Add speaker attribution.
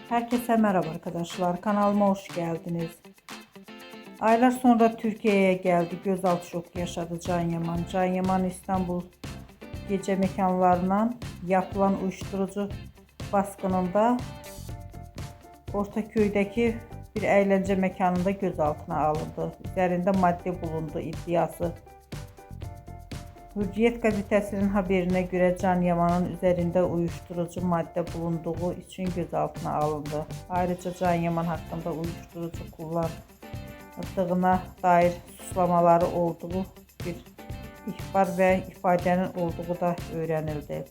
Speaker 1: Herkese merhaba arkadaşlar. Kanalıma hoş geldiniz. Aylar sonra Türkiye'ye geldi. Gözaltı şoku yaşadı Can Yaman. Can Yaman İstanbul gece mekanlarından yapılan uyuşturucu baskınında Ortaköy'deki bir eğlence mekanında gözaltına alındı. Üzerinde madde bulundu iddiası. Hürriyet gazetesinin haberine göre Can Yaman'ın üzerinde uyuşturucu madde bulunduğu için gözaltına alındı. Ayrıca Can Yaman hakkında uyuşturucu kullandığına dair suçlamaları olduğu bir ihbar ve ifadenin olduğu da öğrenildi.